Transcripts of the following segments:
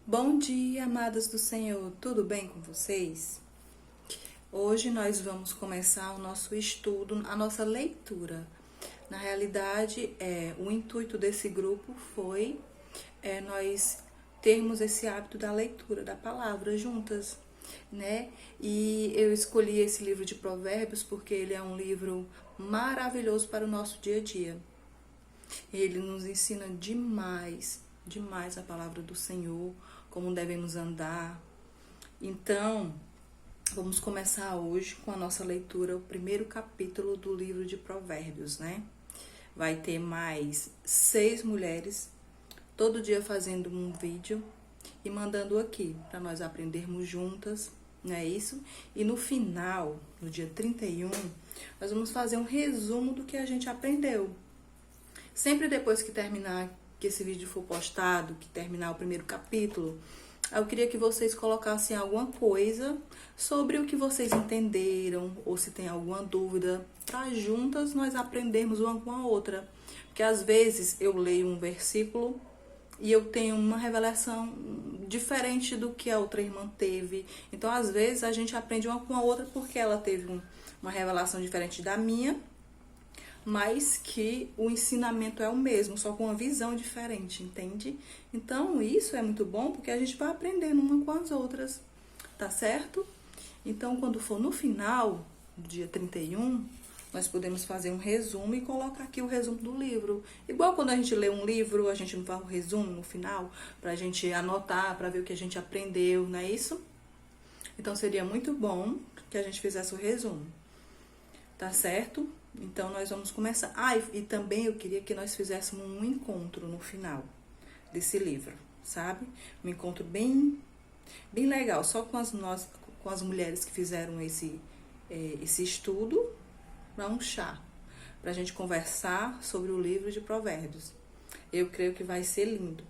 Bom dia, amadas do Senhor, tudo bem com vocês? Hoje nós vamos começar o nosso estudo, a nossa leitura. Na realidade, o intuito desse grupo foi nós termos esse hábito da leitura da palavra juntas, né? E eu escolhi esse livro de Provérbios porque ele é um livro maravilhoso para o nosso dia a dia. Ele nos ensina demais, demais a palavra do Senhor, como devemos andar. Então, vamos começar hoje com a nossa leitura, o primeiro capítulo do livro de Provérbios, né? Vai ter mais 6 mulheres, todo dia fazendo um vídeo e mandando aqui, para nós aprendermos juntas, não é isso? E no final, no dia 31, nós vamos fazer um resumo do que a gente aprendeu. Sempre depois que terminar, que esse vídeo for postado, que terminar o primeiro capítulo, eu queria que vocês colocassem alguma coisa sobre o que vocês entenderam, ou se tem alguma dúvida, para juntas nós aprendermos uma com a outra. Porque às vezes eu leio um versículo e eu tenho uma revelação diferente do que a outra irmã teve. Então, às vezes, a gente aprende uma com a outra porque ela teve uma revelação diferente da minha, mas que o ensinamento é o mesmo, só com uma visão diferente, entende? Então, isso é muito bom porque a gente vai aprendendo uma com as outras, tá certo? Então, quando for no final, do dia 31, nós podemos fazer um resumo e colocar aqui o resumo do livro. Igual quando a gente lê um livro, a gente não faz um resumo no final, pra gente anotar, pra ver o que a gente aprendeu, não é isso? Então, seria muito bom que a gente fizesse o resumo, tá certo? Então, nós vamos começar. E também eu queria que nós fizéssemos um encontro no final desse livro, sabe? Um encontro bem legal, só com as mulheres que fizeram esse estudo, para um chá, para a gente conversar sobre o livro de Provérbios. Eu creio que vai ser lindo,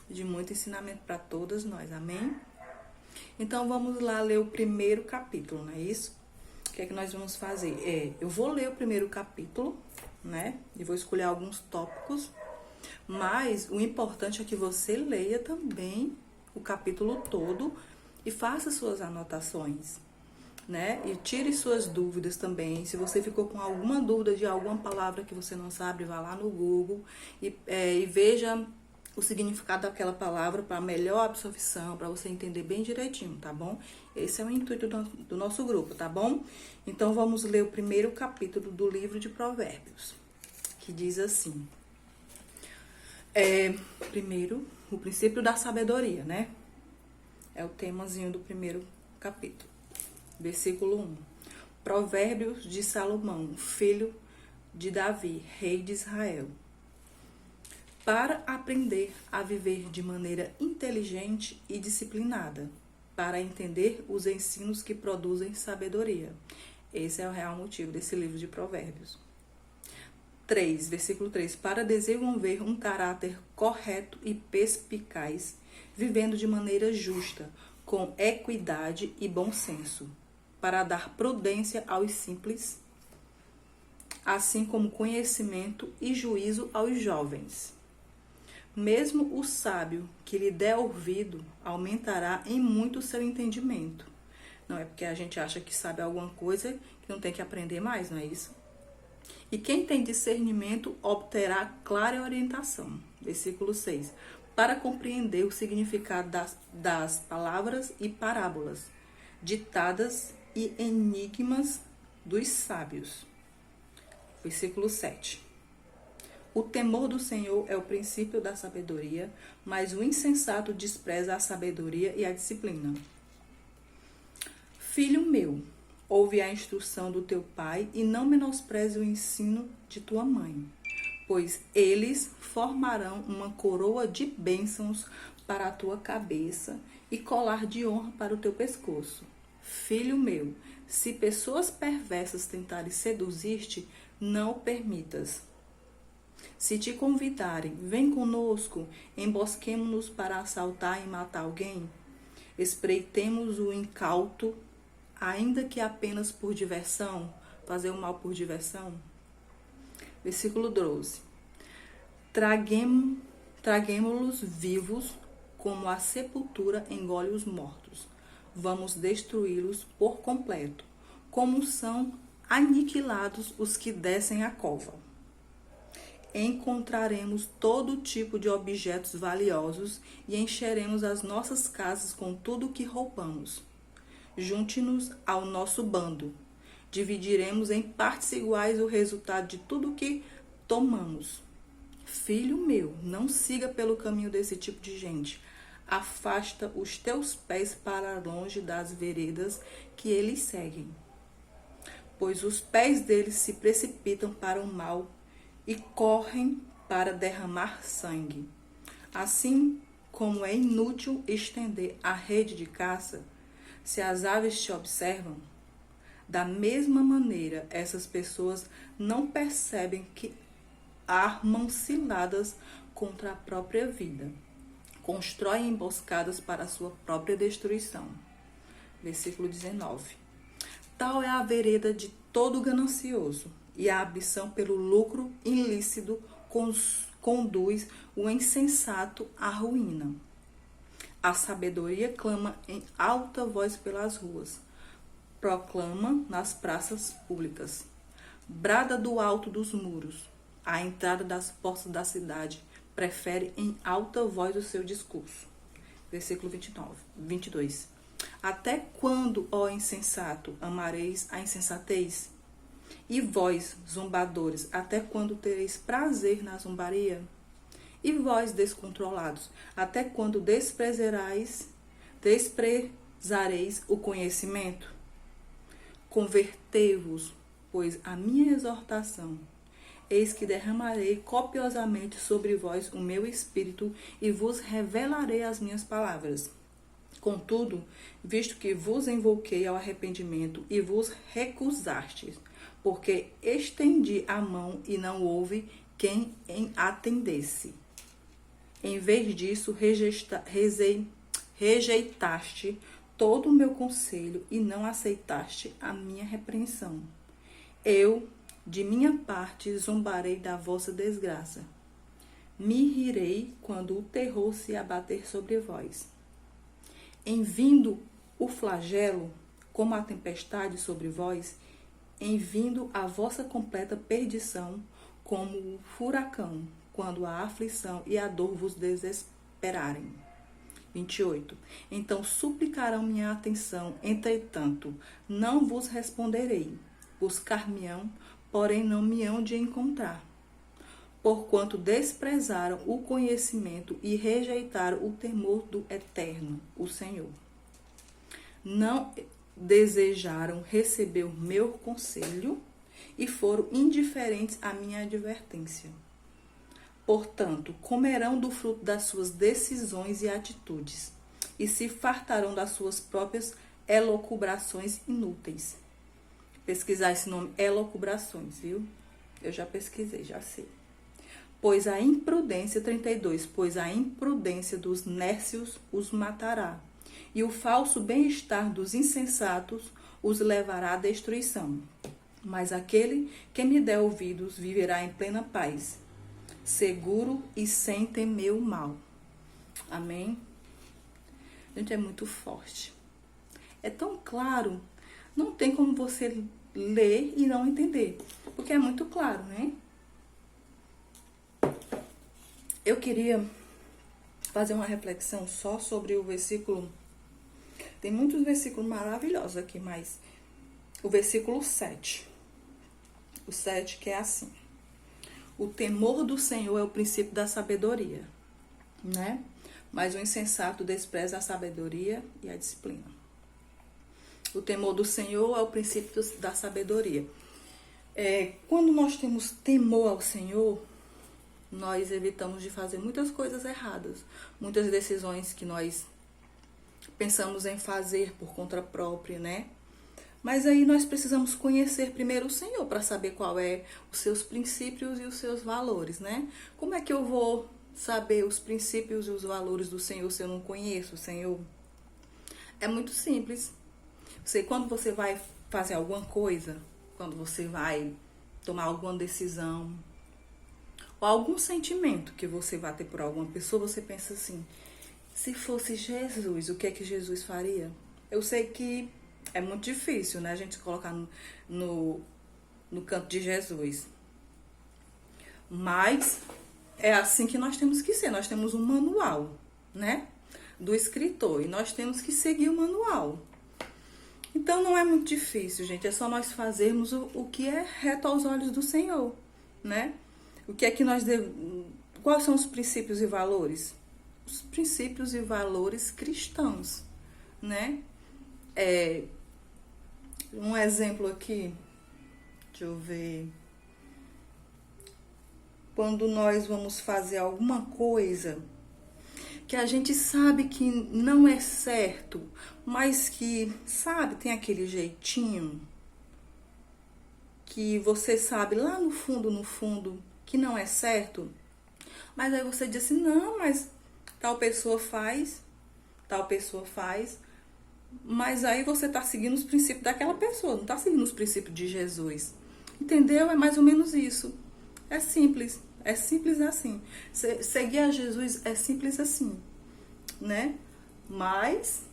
de muito ensinamento para todas nós, amém? Então, vamos lá ler o primeiro capítulo, não é isso? O que é que nós vamos fazer? Eu vou ler o primeiro capítulo, né? E vou escolher alguns tópicos, mas o importante é que você leia também o capítulo todo e faça suas anotações, né? E tire suas dúvidas também. Se você ficou com alguma dúvida de alguma palavra que você não sabe, vá lá no Google e veja o significado daquela palavra para melhor absorção, para você entender bem direitinho, tá bom? Esse é o intuito do nosso grupo, tá bom? Então, vamos ler o primeiro capítulo do livro de Provérbios, que diz assim. Primeiro, o princípio da sabedoria, né? É o temazinho do primeiro capítulo. Versículo 1. Provérbios de Salomão, filho de Davi, rei de Israel. Para aprender a viver de maneira inteligente e disciplinada, para entender os ensinos que produzem sabedoria. Esse é o real motivo desse livro de Provérbios. 3, versículo 3. Para desenvolver um caráter correto e perspicaz, vivendo de maneira justa, com equidade e bom senso, para dar prudência aos simples, assim como conhecimento e juízo aos jovens. Mesmo o sábio que lhe der ouvido aumentará em muito o seu entendimento. Não é porque a gente acha que sabe alguma coisa que não tem que aprender mais, não é isso? E quem tem discernimento obterá clara orientação. Versículo 6. Para compreender o significado das palavras e parábolas, ditadas e enigmas dos sábios. Versículo 7. O temor do Senhor é o princípio da sabedoria, mas o insensato despreza a sabedoria e a disciplina. Filho meu, ouve a instrução do teu pai e não menospreze o ensino de tua mãe, pois eles formarão uma coroa de bênçãos para a tua cabeça e colar de honra para o teu pescoço. Filho meu, se pessoas perversas tentarem seduzir-te, não o permitas. Se te convidarem, vem conosco, embosquemo-nos para assaltar e matar alguém. Espreitemos o incauto, ainda que apenas por diversão, fazer o mal por diversão. Versículo 12. Traguemo-los vivos como a sepultura engole os mortos. Vamos destruí-los por completo, como são aniquilados os que descem a cova. Encontraremos todo tipo de objetos valiosos e encheremos as nossas casas com tudo o que roubamos. Junte-nos ao nosso bando. Dividiremos em partes iguais o resultado de tudo o que tomamos. Filho meu, não siga pelo caminho desse tipo de gente. Afasta os teus pés para longe das veredas que eles seguem. Pois os pés deles se precipitam para o mal e correm para derramar sangue. Assim como é inútil estender a rede de caça, se as aves te observam, da mesma maneira essas pessoas não percebem que armam ciladas contra a própria vida. Constroem emboscadas para a sua própria destruição. Versículo 19. Tal é a vereda de todo ganancioso, e a ambição pelo lucro ilícito conduz o insensato à ruína. A sabedoria clama em alta voz pelas ruas, proclama nas praças públicas, brada do alto dos muros, à entrada das portas da cidade, prefere em alta voz o seu discurso. Versículo 22. Até quando, ó insensato, amareis a insensatez? E vós, zombadores, até quando tereis prazer na zombaria? E vós, descontrolados, até quando desprezareis o conhecimento? Convertei-vos, pois, a minha exortação. Eis que derramarei copiosamente sobre vós o meu espírito e vos revelarei as minhas palavras. Contudo, visto que vos invoquei ao arrependimento e vos recusastes, porque estendi a mão e não houve quem atendesse. Em vez disso, rejeitaste todo o meu conselho e não aceitaste a minha repreensão. Eu, de minha parte, zombarei da vossa desgraça. Me rirei quando o terror se abater sobre vós. Em vindo o flagelo, como a tempestade sobre vós, em vindo a vossa completa perdição, como o furacão, quando a aflição e a dor vos desesperarem. 28. Então suplicarão minha atenção, entretanto, não vos responderei. Buscar-me-ão, porém não me hão de encontrar. Porquanto desprezaram o conhecimento e rejeitaram o temor do Eterno, o Senhor. Não desejaram receber o meu conselho e foram indiferentes à minha advertência. Portanto, comerão do fruto das suas decisões e atitudes, e se fartarão das suas próprias elucubrações inúteis. Pesquisar esse nome, elucubrações, viu? Eu já pesquisei, já sei. Pois a imprudência, 32, pois a imprudência dos nércios os matará, e o falso bem-estar dos insensatos os levará à destruição. Mas aquele que me der ouvidos viverá em plena paz, seguro e sem temer o mal. Amém? Gente, é muito forte. É tão claro, não tem como você ler e não entender, porque é muito claro, né? Eu queria fazer uma reflexão só sobre o versículo. Tem muitos versículos maravilhosos aqui, mas o versículo 7. O 7 que é assim. O temor do Senhor é o princípio da sabedoria, né? Mas o insensato despreza a sabedoria e a disciplina. O temor do Senhor é o princípio da sabedoria. Quando nós temos temor ao Senhor, nós evitamos de fazer muitas coisas erradas, muitas decisões que nós pensamos em fazer por conta própria, né? Mas aí nós precisamos conhecer primeiro o Senhor para saber qual é os seus princípios e os seus valores, né? Como é que eu vou saber os princípios e os valores do Senhor se eu não conheço o Senhor? É muito simples. Quando você vai fazer alguma coisa, quando você vai tomar alguma decisão, ou algum sentimento que você vai ter por alguma pessoa, você pensa assim, Se fosse Jesus, o que é que Jesus faria? Eu sei que é muito difícil, né? A gente se colocar no, no canto de Jesus. Mas é assim que nós temos que ser. Nós temos um manual, né? Do escritor. E nós temos que seguir o manual. Então não é muito difícil, gente. É só nós fazermos o que é reto aos olhos do Senhor, né? O que é que nós devemos... Quais são os princípios e valores? Os princípios e valores cristãos, né? Um exemplo aqui, deixa eu ver. Quando nós vamos fazer alguma coisa que a gente sabe que não é certo, mas que, sabe, tem aquele jeitinho que você sabe lá no fundo, que não é certo, mas aí você diz assim, não, mas tal pessoa faz, mas aí você está seguindo os princípios daquela pessoa, não está seguindo os princípios de Jesus. Entendeu? É mais ou menos isso. É simples assim. Seguir a Jesus é simples assim, né? Mas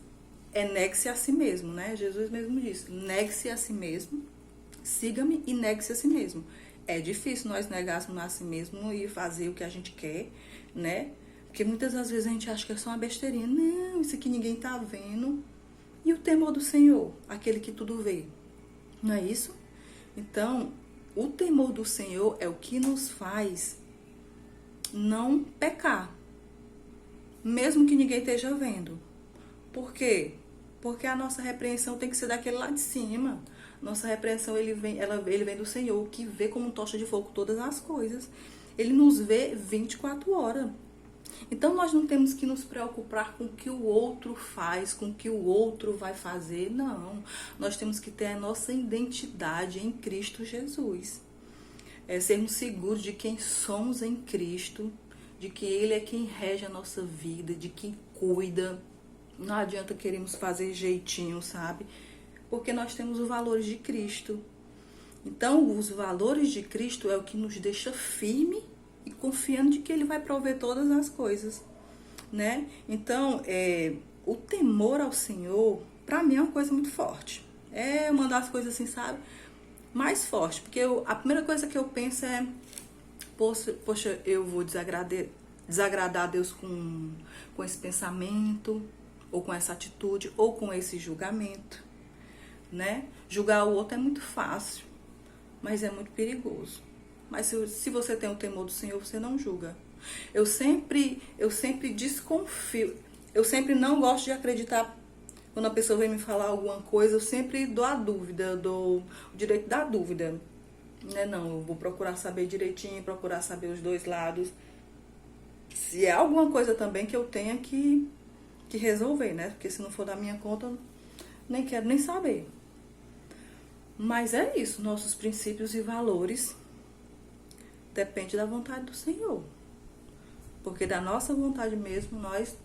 negue-se a si mesmo, né? Jesus mesmo disse, negue-se a si mesmo, siga-me e negue-se a si mesmo. É difícil nós negarmos a si mesmo e fazer o que a gente quer, né? Porque muitas das vezes a gente acha que é só uma besteirinha. Não, isso aqui ninguém tá vendo. E o temor do Senhor, aquele que tudo vê. Não é isso? Então, o temor do Senhor é o que nos faz não pecar, mesmo que ninguém esteja vendo. Por quê? Porque a nossa repreensão tem que ser daquele lá de cima. Nossa repreensão, ele vem do Senhor, que vê como tocha de fogo todas as coisas. Ele nos vê 24 horas. Então, nós não temos que nos preocupar com o que o outro faz, com o que o outro vai fazer. Não. Nós temos que ter a nossa identidade em Cristo Jesus. Sermos seguros de quem somos em Cristo, de que Ele é quem rege a nossa vida, de quem cuida. Não adianta queremos fazer jeitinho, sabe? Porque nós temos os valores de Cristo. Então, os valores de Cristo é o que nos deixa firme e confiando de que Ele vai prover todas as coisas, né? Então, o temor ao Senhor, pra mim, é uma coisa muito forte. É uma das coisas assim, sabe? Mais forte, porque a primeira coisa que eu penso é, poxa, eu vou desagradar a Deus com esse pensamento, ou com essa atitude, ou com esse julgamento, né? Julgar o outro é muito fácil, mas é muito perigoso. Mas se você tem o temor do Senhor, você não julga. Eu sempre desconfio, eu sempre não gosto de acreditar. Quando a pessoa vem me falar alguma coisa, eu sempre dou a dúvida, eu dou o direito da dúvida. Né? Não, eu vou procurar saber direitinho, procurar saber os dois lados. Se é alguma coisa também que eu tenha que resolver, né? Porque se não for da minha conta, eu nem quero nem saber. Mas é isso, nossos princípios e valores dependem da vontade do Senhor. Porque da nossa vontade mesmo, nós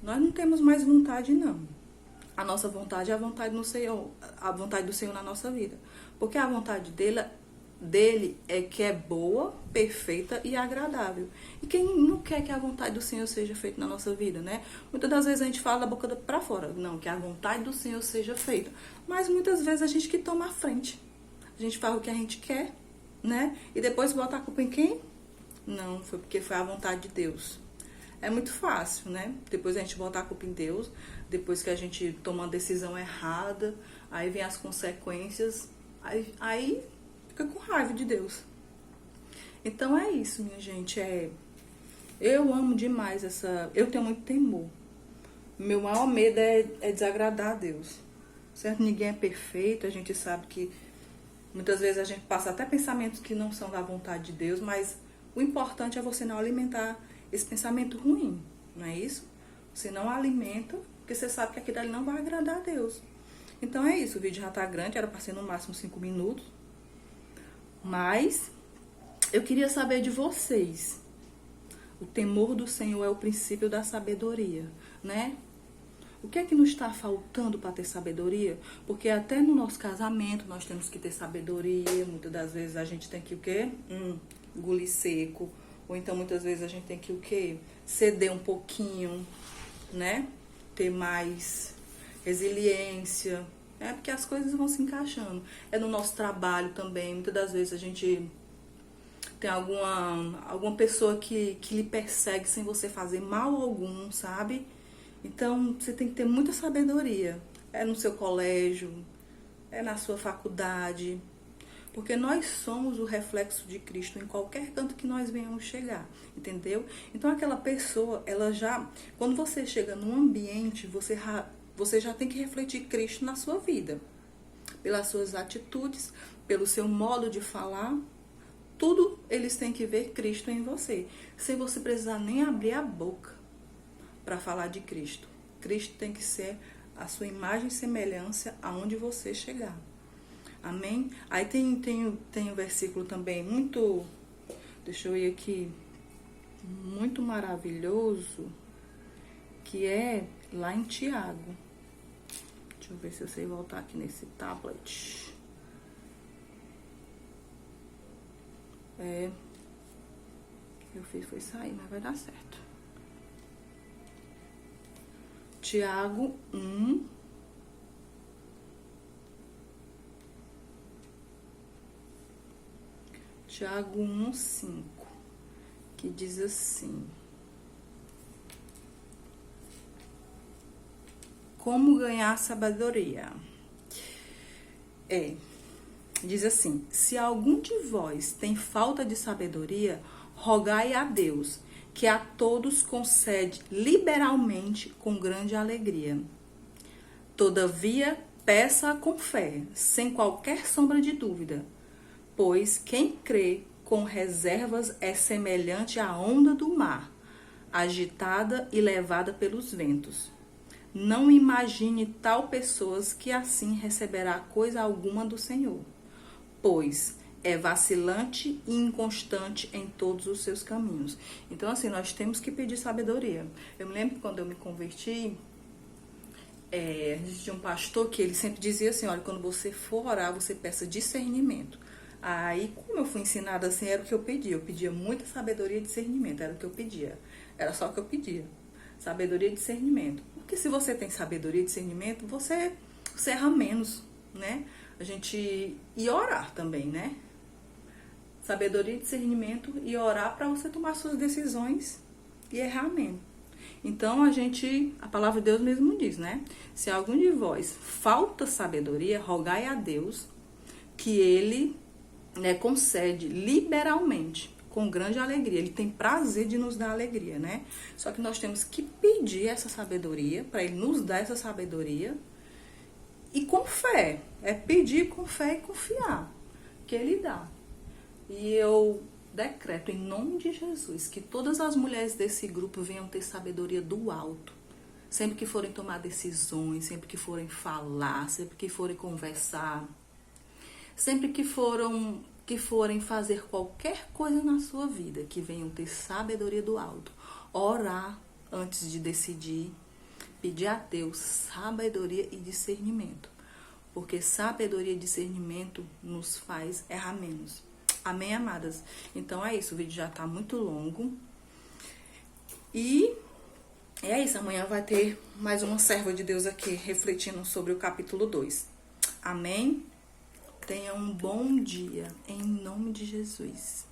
não temos mais vontade, não. A nossa vontade é a vontade do Senhor, a vontade do Senhor na nossa vida. Porque a vontade dele é que é boa, perfeita e agradável. E quem não quer que a vontade do Senhor seja feita na nossa vida, né? Muitas das vezes a gente fala da boca para fora, não, que a vontade do Senhor seja feita. Mas muitas vezes a gente que toma a frente. A gente fala o que a gente quer, né? E depois bota a culpa em quem? Não, foi porque foi a vontade de Deus. É muito fácil, né? Depois a gente botar a culpa em Deus, depois que a gente toma uma decisão errada, aí vem as consequências, aí fica com raiva de Deus. Então é isso, minha gente. Eu amo demais eu tenho muito temor. Meu maior medo é desagradar a Deus. Certo? Ninguém é perfeito, a gente sabe que muitas vezes a gente passa até pensamentos que não são da vontade de Deus, mas o importante é você não alimentar esse pensamento ruim, não é isso? Você não alimenta, porque você sabe que aquilo ali não vai agradar a Deus. Então é isso, o vídeo já tá grande, era para ser no máximo 5 minutos. Mas eu queria saber de vocês. O temor do Senhor é o princípio da sabedoria, né? O que é que nos está faltando para ter sabedoria? Porque até no nosso casamento nós temos que ter sabedoria. Muitas das vezes a gente tem que o quê? Engolir seco. Ou então muitas vezes a gente tem que o quê? Ceder um pouquinho, né? Ter mais resiliência, né? Porque as coisas vão se encaixando. É no nosso trabalho também. Muitas das vezes a gente tem alguma pessoa que lhe persegue sem você fazer mal algum, sabe? Então, você tem que ter muita sabedoria. É no seu colégio, é na sua faculdade. Porque nós somos o reflexo de Cristo em qualquer canto que nós venhamos chegar, entendeu? Então, aquela pessoa, ela já... Quando você chega num ambiente, você já tem que refletir Cristo na sua vida. Pelas suas atitudes, pelo seu modo de falar. Tudo eles têm que ver Cristo em você. Sem você precisar nem abrir a boca para falar de Cristo. Cristo tem que ser a sua imagem e semelhança aonde você chegar. Amém? Aí tem um versículo também muito, deixa eu ir aqui, muito maravilhoso, que é lá em Tiago. Deixa eu ver se eu sei voltar aqui nesse tablet. Eu fiz foi sair, mas vai dar certo. Tiago 1. Tiago 1:5, que diz assim: como ganhar sabedoria? Diz assim: se algum de vós tem falta de sabedoria, rogai a Deus, que a todos concede liberalmente com grande alegria. Todavia, peça com fé, sem qualquer sombra de dúvida, pois quem crê com reservas é semelhante à onda do mar, agitada e levada pelos ventos. Não imagine tal pessoa que assim receberá coisa alguma do Senhor, pois é vacilante e inconstante em todos os seus caminhos. Então, assim, nós temos que pedir sabedoria. Eu me lembro que quando eu me converti, a gente tinha um pastor que ele sempre dizia assim: olha, quando você for orar, você peça discernimento. Aí, como eu fui ensinada assim, era o que eu pedia. Eu pedia muita sabedoria e discernimento, era o que eu pedia. Era só o que eu pedia. Sabedoria e discernimento. Porque se você tem sabedoria e discernimento, você erra menos, né? E orar também, né? Sabedoria e discernimento e orar para você tomar suas decisões e errar menos. Então, a palavra de Deus mesmo diz, né? Se algum de vós falta sabedoria, rogai a Deus que Ele, né, concede liberalmente, com grande alegria. Ele tem prazer de nos dar alegria, né? Só que nós temos que pedir essa sabedoria, para Ele nos dar essa sabedoria, e com fé. É pedir com fé e confiar que Ele dá. E eu decreto em nome de Jesus que todas as mulheres desse grupo venham ter sabedoria do alto. Sempre que forem tomar decisões, sempre que forem falar, sempre que forem conversar, sempre que forem fazer qualquer coisa na sua vida, que venham ter sabedoria do alto. Orar antes de decidir, pedir a Deus sabedoria e discernimento. Porque sabedoria e discernimento nos faz errar menos. Amém, amadas? Então é isso, o vídeo já tá muito longo. E é isso, amanhã vai ter mais uma serva de Deus aqui refletindo sobre o capítulo 2. Amém? Tenha um bom dia, em nome de Jesus.